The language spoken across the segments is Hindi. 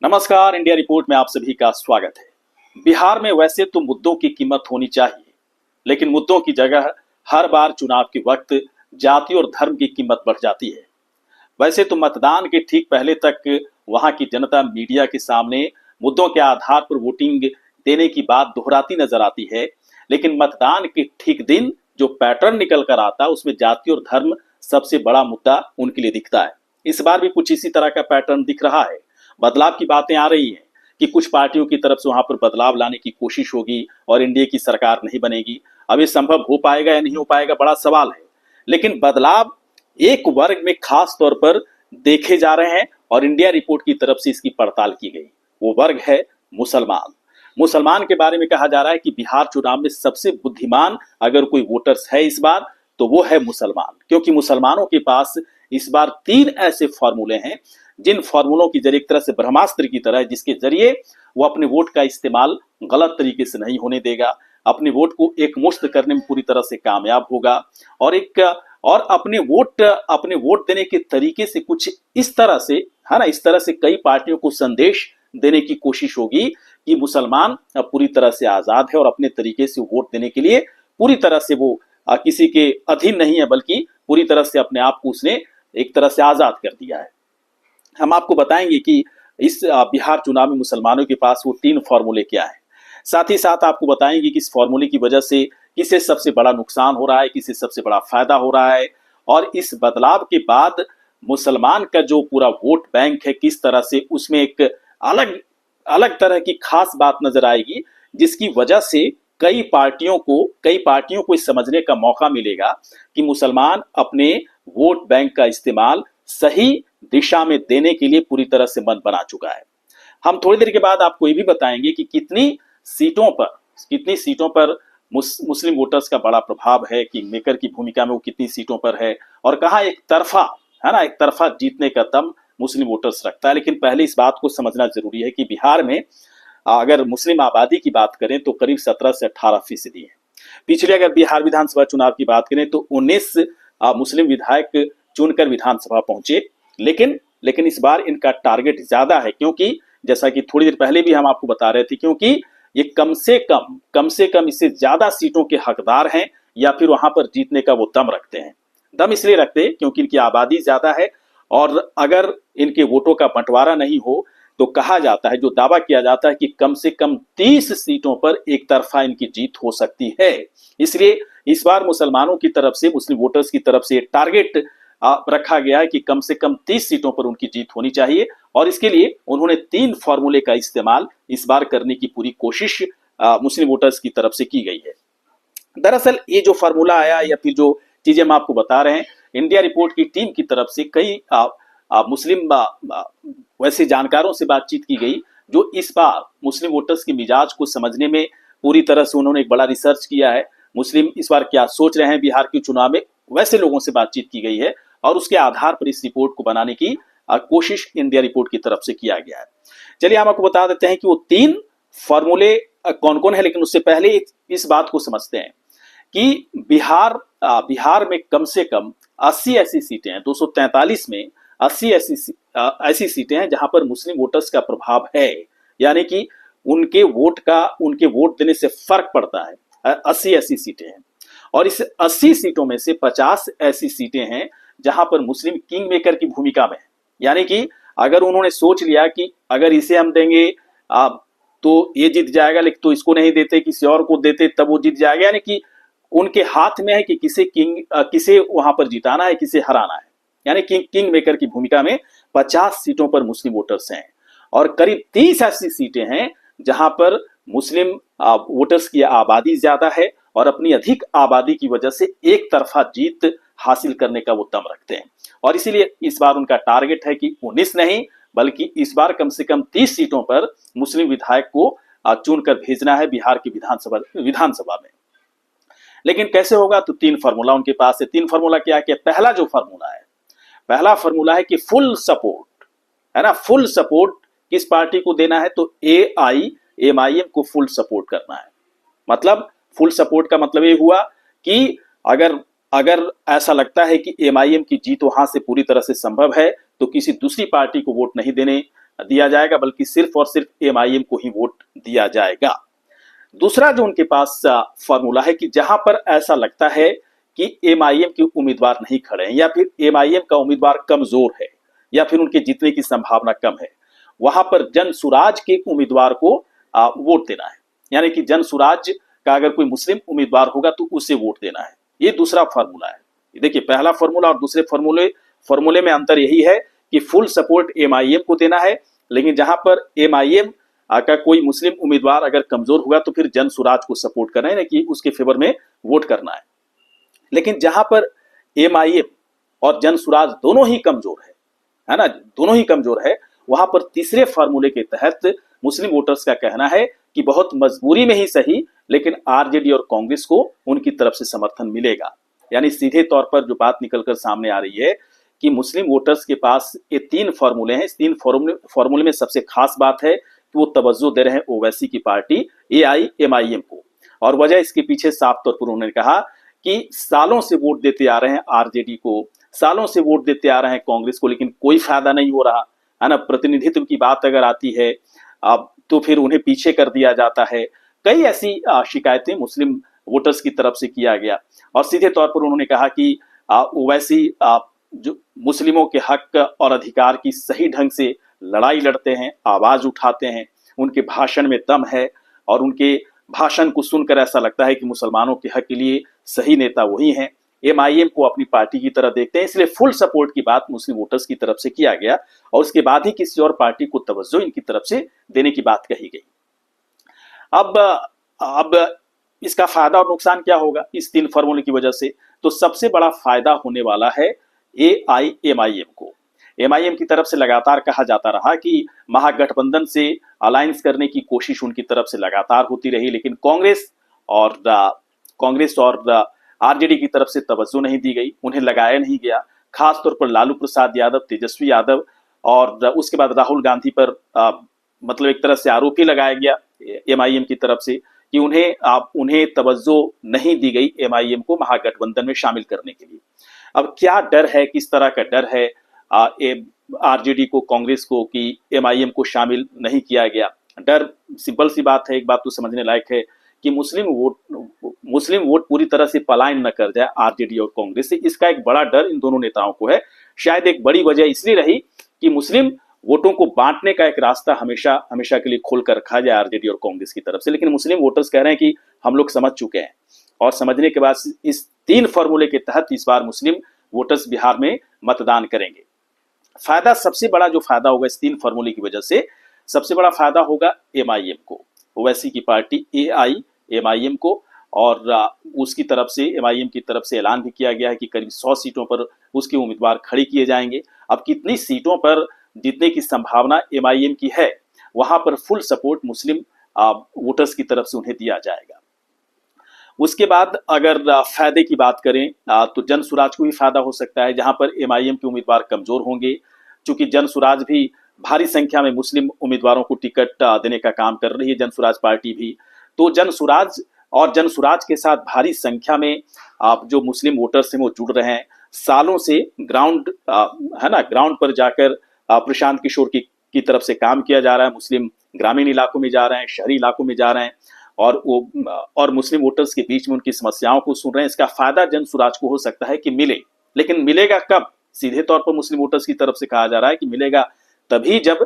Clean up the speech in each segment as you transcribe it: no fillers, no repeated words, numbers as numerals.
नमस्कार, इंडिया रिपोर्ट में आप सभी का स्वागत है। बिहार में वैसे तो मुद्दों की कीमत होनी चाहिए, लेकिन मुद्दों की जगह हर बार चुनाव के वक्त जाति और धर्म की कीमत बढ़ जाती है। वैसे तो मतदान के ठीक पहले तक वहां की जनता मीडिया के सामने मुद्दों के आधार पर वोटिंग देने की बात दोहराती नजर आती है, लेकिन मतदान के ठीक दिन जो पैटर्न निकल कर आता उसमें जाति और धर्म सबसे बड़ा मुद्दा उनके लिए दिखता है। इस बार भी कुछ इसी तरह का पैटर्न दिख रहा है। बदलाव की बातें आ रही हैं कि कुछ पार्टियों की तरफ से वहां पर बदलाव लाने की कोशिश होगी और एनडीए की सरकार नहीं बनेगी। अब ये संभव हो पाएगा या नहीं हो पाएगा, बड़ा सवाल है। लेकिन बदलाव एक वर्ग में खास तौर पर देखे जा रहे हैं और इंडिया रिपोर्ट की तरफ से इसकी पड़ताल की गई। वो वर्ग है मुसलमान। मुसलमान के बारे में कहा जा रहा है कि बिहार चुनाव में सबसे बुद्धिमान अगर कोई वोटर्स है इस बार तो वो है मुसलमान, क्योंकि मुसलमानों के पास इस बार 3 ऐसे फॉर्मूले हैं जिन फॉर्मूलों की जरिए एक तरह से ब्रह्मास्त्र की तरह है, जिसके जरिए वो अपने वोट का इस्तेमाल गलत तरीके से नहीं होने देगा, अपने वोट को एकमुश्त करने में पूरी तरह से कामयाब होगा और अपने वोट देने के तरीके से कुछ इस तरह से है ना, इस तरह से कई पार्टियों को संदेश देने की कोशिश होगी कि मुसलमान पूरी तरह से आजाद है और अपने तरीके से वोट देने के लिए पूरी तरह से वो किसी के अधीन नहीं है, बल्कि पूरी तरह से अपने आप को उसने एक तरह से आजाद कर दिया है। हम आपको बताएंगे कि इस बिहार चुनाव में मुसलमानों के पास वो 3 फॉर्मूले क्या है। साथ ही साथ आपको बताएंगे कि इस फॉर्मूले की वजह से किसे सबसे बड़ा नुकसान हो रहा है, किसे सबसे बड़ा फायदा हो रहा है, और इस बदलाव के बाद मुसलमान का जो पूरा वोट बैंक है किस तरह से उसमें एक अलग अलग तरह की खास बात नजर आएगी, जिसकी वजह से कई पार्टियों को इस समझने का मौका मिलेगा कि मुसलमान अपने वोट बैंक का इस्तेमाल सही दिशा में देने के लिए पूरी तरह से मन बना चुका है। हम थोड़ी देर के बाद आपको ये भी बताएंगे कि कितनी सीटों पर मुस्लिम वोटर्स का बड़ा प्रभाव है, किंग मेकर की भूमिका में वो कितनी सीटों पर है, और कहां एक तरफा जीतने का दम मुस्लिम वोटर्स रखता है। लेकिन पहले इस बात को समझना जरूरी है कि बिहार में अगर मुस्लिम आबादी की बात करें तो करीब 17 से 18% है। पिछले अगर बिहार विधानसभा चुनाव की बात करें तो 19 मुस्लिम विधायक चुनकर विधानसभा पहुंचे, लेकिन इस बार इनका टारगेट ज्यादा है, क्योंकि जैसा कि थोड़ी देर पहले भी हम आपको बता रहे थे, क्योंकि ये कम से कम इससे ज्यादा सीटों के हकदार हैं या फिर वहां पर जीतने का वो दम रखते हैं। दम इसलिए रखते हैं क्योंकि इनकी आबादी ज्यादा है, और अगर इनके वोटों का बंटवारा नहीं हो तो कहा जाता है, जो दावा किया जाता है कि कम से कम 30 सीटों पर एक तरफा इनकी जीत हो सकती है। इसलिए इस बार मुसलमानों की तरफ से, मुस्लिम वोटर्स की तरफ से टारगेट रखा गया है कि कम से कम 30 सीटों पर उनकी जीत होनी चाहिए, और इसके लिए उन्होंने 3 फॉर्मूले का इस्तेमाल इस बार करने की पूरी कोशिश मुस्लिम वोटर्स की तरफ से की गई है। दरअसल ये जो फॉर्मूला आया या फिर जो चीजें हम आपको बता रहे हैं, इंडिया रिपोर्ट की टीम की तरफ से कई मुस्लिम वैसे जानकारों से बातचीत की गई जो इस बार मुस्लिम वोटर्स के मिजाज को समझने में पूरी तरह से उन्होंने एक बड़ा रिसर्च किया है। मुस्लिम इस बार क्या सोच रहे हैं बिहार के चुनाव में, वैसे लोगों से बातचीत की गई है और उसके आधार पर इस रिपोर्ट को बनाने की कोशिश इंडिया रिपोर्ट की तरफ से किया गया है। चलिए हम आपको बता देते हैं कि वो 3 फॉर्मूले कौन कौन है, लेकिन उससे पहले इस बात को समझते हैं कि बिहार में कम से कम 80 ऐसी सीटें हैं, 243 में 80 ऐसी सीटें हैं जहां पर मुस्लिम वोटर्स का प्रभाव है, यानी कि उनके वोट देने से फर्क पड़ता है। 80 ऐसी सीटें हैं, और इस 80 सीटों में से 50 ऐसी सीटें हैं जहां पर मुस्लिम किंग मेकर की भूमिका में है। यानी कि अगर उन्होंने सोच लिया कि अगर इसे हम देंगे तो ये जीत जाएगा, लेकिन तो इसको नहीं देते, किसी और को देते तब वो जीत जाएगा, यानी कि उनके हाथ में है कि किसे वहां पर जिताना है, किसे हराना है। यानी किंग मेकर की भूमिका में 50 सीटों पर मुस्लिम वोटर्स हैं, और करीब 30 ऐसी सीटें हैं जहां पर मुस्लिम वोटर्स की आबादी ज्यादा है और अपनी अधिक आबादी की वजह से एक तरफा जीत हासिल करने का वो दम रखते हैं। और इसीलिए इस बार उनका टारगेट है कि 19 नहीं, बल्कि इस बार कम से कम 30 सीटों पर मुस्लिम विधायक को चुनकर भेजना है बिहार की विधानसभा में। लेकिन कैसे होगा, तो 3 फॉर्मूला उनके पास है। 3 फॉर्मूला क्या है? पहला फॉर्मूला है कि फुल सपोर्ट, है ना, फुल सपोर्ट किस पार्टी को देना है, तो AIMIM को फुल सपोर्ट करना है। मतलब फुल सपोर्ट का मतलब ये हुआ कि अगर ऐसा लगता है कि MIM की जीत वहां से पूरी तरह से संभव है तो किसी दूसरी पार्टी को वोट नहीं देने दिया जाएगा, बल्कि सिर्फ और सिर्फ एमआईएम को ही वोट दिया जाएगा। दूसरा जो उनके पास फॉर्मूला है कि जहां पर ऐसा लगता है कि एमआईएम के उम्मीदवार नहीं खड़े हैं या फिर एमआईएम का उम्मीदवार कमजोर है या फिर उनके जीतने की संभावना कम है, वहां पर जन सुराज के उम्मीदवार को वोट देना है। यानी कि जन सुराज का अगर कोई मुस्लिम उम्मीदवार होगा तो उसे वोट देना है। ये दूसरा फॉर्मूला है। देखिए, पहला फॉर्मूला और दूसरे फॉर्मूले में अंतर यही है कि फुल सपोर्ट एमआईएम को देना है, लेकिन जहां पर एमआईएम का कोई मुस्लिम उम्मीदवार अगर कमजोर होगा तो फिर जन सुराज को सपोर्ट करना है, कि उसके फेवर में वोट करना है। लेकिन जहां पर एमआईएम और जन सुराज दोनों ही कमजोर है ना, दोनों ही कमजोर है, वहां पर तीसरे फार्मूले के तहत मुस्लिम वोटर्स का कहना है कि बहुत मजबूरी में ही सही, लेकिन आरजेडी और कांग्रेस को उनकी तरफ से समर्थन मिलेगा। यानी सीधे तौर पर जो बात निकलकर सामने आ रही है कि मुस्लिम वोटर्स के पास ये तीन फॉर्मूले हैं। इस तीन फॉर्मूले में सबसे खास बात है कि वो तवज्जो दे रहे हैं ओवैसी की पार्टी एआईएमआईएम को, और वजह इसके पीछे साफ तौर पर उन्होंने कहा कि सालों से वोट देते आ रहे हैं आरजेडी को, सालों से वोट देते आ रहे हैं कांग्रेस को, लेकिन कोई फायदा नहीं हो रहा है ना। प्रतिनिधित्व की बात अगर आती है तो फिर उन्हें पीछे कर दिया जाता है। कई ऐसी शिकायतें मुस्लिम वोटर्स की तरफ से किया गया, और सीधे तौर पर उन्होंने कहा कि ओवैसी जो मुस्लिमों के हक और अधिकार की सही ढंग से लड़ाई लड़ते हैं, आवाज उठाते हैं, उनके भाषण में दम है, और उनके भाषण को सुनकर ऐसा लगता है कि मुसलमानों के हक के लिए सही नेता वही हैं। एमआईएम को अपनी पार्टी की तरह देखते हैं, इसलिए फुल सपोर्ट की बात मुस्लिम वोटर्स की तरफ से किया गया, और उसके बाद ही किसी और पार्टी को तवज्जो इनकी तरफ से देने की बात कही गई। अब इसका फायदा और नुकसान क्या होगा इस तीन फॉर्मूले की वजह से? तो सबसे बड़ा फायदा होने वाला है एआईएमआईएम को। एमआईएम की तरफ से लगातार कहा जाता रहा कि महागठबंधन से अलायंस करने की कोशिश उनकी तरफ से लगातार होती रही, लेकिन कांग्रेस और आरजेडी की तरफ से तवज्जो नहीं दी गई, उन्हें लगाया नहीं गया। खासतौर पर लालू प्रसाद यादव, तेजस्वी यादव और उसके बाद राहुल गांधी पर मतलब एक तरह से आरोप ही लगाया गया एमआईएम की तरफ से कि उन्हें तवज्जो नहीं दी गई एमआईएम को महागठबंधन में शामिल करने के लिए। अब क्या डर है, किस तरह का डर है आरजेडी को, कांग्रेस को कि एमआईएम को शामिल नहीं किया गया? डर सिंपल सी बात है, एक बात तो समझने लायक है कि मुस्लिम वोट पूरी तरह से पलायन न कर जाए आरजेडी और कांग्रेस से। इसका एक बड़ा डर इन दोनों नेताओं को है। शायद एक बड़ी वजह इसलिए रही कि मुस्लिम वोटों को बांटने का एक रास्ता हमेशा के लिए खोल कर रखा जाए आरजेडी और कांग्रेस की तरफ से, लेकिन मुस्लिम वोटर्स कह रहे हैं कि हम लोग समझ चुके हैं, और समझने के बाद इस तीन फॉर्मूले के तहत इस बार मुस्लिम वोटर्स बिहार में मतदान करेंगे। फायदा, सबसे बड़ा जो फायदा होगा इस तीन फॉर्मूले की वजह से, सबसे बड़ा फायदा होगा एमआईएम को, ओवैसी की पार्टी एआईएमआईएम को, और उसकी तरफ से एमआईएम की तरफ से ऐलान भी किया गया है कि करीब 100 सीटों पर उसके उम्मीदवार खड़े किए जाएंगे। अब कितनी सीटों पर जीतने की संभावना एमआईएम की है, वहां पर फुल सपोर्ट मुस्लिम वोटर्स की तरफ से उन्हें दिया जाएगा। उसके बाद अगर फायदे की बात करें तो जन सुराज को भी फायदा हो सकता है, जहां पर एमआईएम के उम्मीदवार कमजोर होंगे, क्योंकि जन सुराज भी भारी संख्या में मुस्लिम उम्मीदवारों को टिकट देने का काम कर रही है, जन सुराज पार्टी भी। तो जन सुराज के साथ भारी संख्या में जो मुस्लिम वोटर्स हैं वो जुड़ रहे हैं। सालों से ग्राउंड पर जाकर प्रशांत किशोर की तरफ से काम किया जा रहा है। मुस्लिम ग्रामीण इलाकों में जा रहे हैं, शहरी इलाकों में जा रहे हैं, और मुस्लिम वोटर्स के बीच में उनकी समस्याओं को सुन रहे हैं। इसका फायदा जन सुराज को हो सकता है कि मिले, लेकिन मिलेगा कब? सीधे तौर पर मुस्लिम वोटर्स की तरफ से कहा जा रहा है कि मिलेगा तभी जब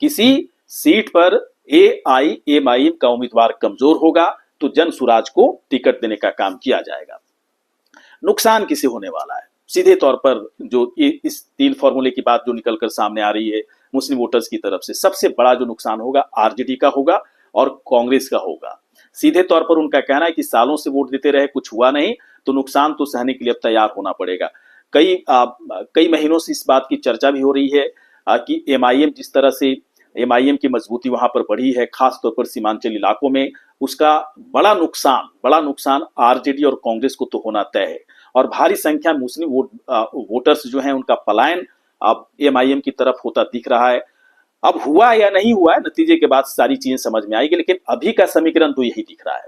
किसी सीट पर एआईएमआईएम का उम्मीदवार कमजोर होगा तो जन सुराज को टिकट देने का काम किया जाएगा। नुकसान किसे होने वाला है? सीधे तौर पर जो इस तीन फॉर्मूले की बात जो निकलकर सामने आ रही है मुस्लिम वोटर्स की तरफ से, सबसे बड़ा जो नुकसान होगा आरजेडी का होगा और कांग्रेस का होगा। सीधे तौर पर उनका कहना है कि सालों से वोट देते रहे, कुछ हुआ नहीं, तो नुकसान तो सहने के लिए अब तैयार होना पड़ेगा। कई महीनों से इस बात की चर्चा भी हो रही है कि एमआईएम जिस तरह से एमआईएम की मजबूती वहां पर बढ़ी है, खासतौर पर सीमांचल इलाकों में, उसका बड़ा नुकसान आरजेडी और कांग्रेस को तो होना तय है, और भारी संख्या में मुस्लिम वोटर्स जो हैं उनका पलायन अब एमआईएम की तरफ होता दिख रहा है। अब हुआ या नहीं हुआ है, नतीजे के बाद सारी चीजें समझ में आएगी, लेकिन अभी का समीकरण तो यही दिख रहा है।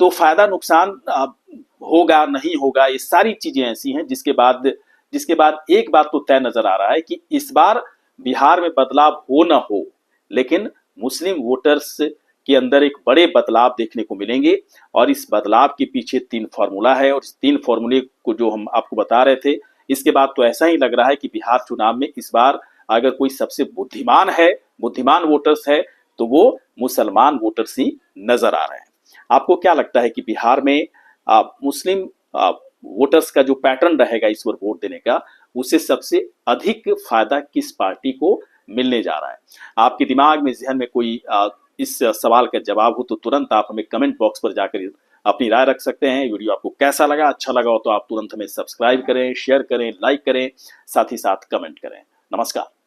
तो फायदा नुकसान होगा नहीं होगा, ये सारी चीजें ऐसी हैं जिसके बाद एक बात तो तय नजर आ रहा है कि इस बार बिहार में बदलाव हो न हो, लेकिन मुस्लिम वोटर्स के अंदर एक बड़े बदलाव देखने को मिलेंगे। और इस बदलाव के पीछे 3 फॉर्मूला है, और इस 3 फॉर्मूले को जो हम आपको बता रहे थे, इसके बाद तो ऐसा ही लग रहा है कि बिहार चुनाव में इस बार अगर कोई सबसे बुद्धिमान है, बुद्धिमान वोटर्स है, तो वो मुसलमान वोटर्स ही नजर आ रहे हैं। आपको क्या लगता है कि बिहार में मुस्लिम वोटर्स का जो पैटर्न रहेगा इस बार वोट देने का, उससे सबसे अधिक फायदा किस पार्टी को मिलने जा रहा है? आपके दिमाग में, जहन में कोई इस सवाल का जवाब हो तो तुरंत आप हमें कमेंट बॉक्स पर जाकर अपनी राय रख सकते हैं। वीडियो आपको कैसा लगा? अच्छा लगा हो तो आप तुरंत हमें सब्सक्राइब करें, शेयर करें, लाइक करें, साथ ही साथ कमेंट करें। नमस्कार।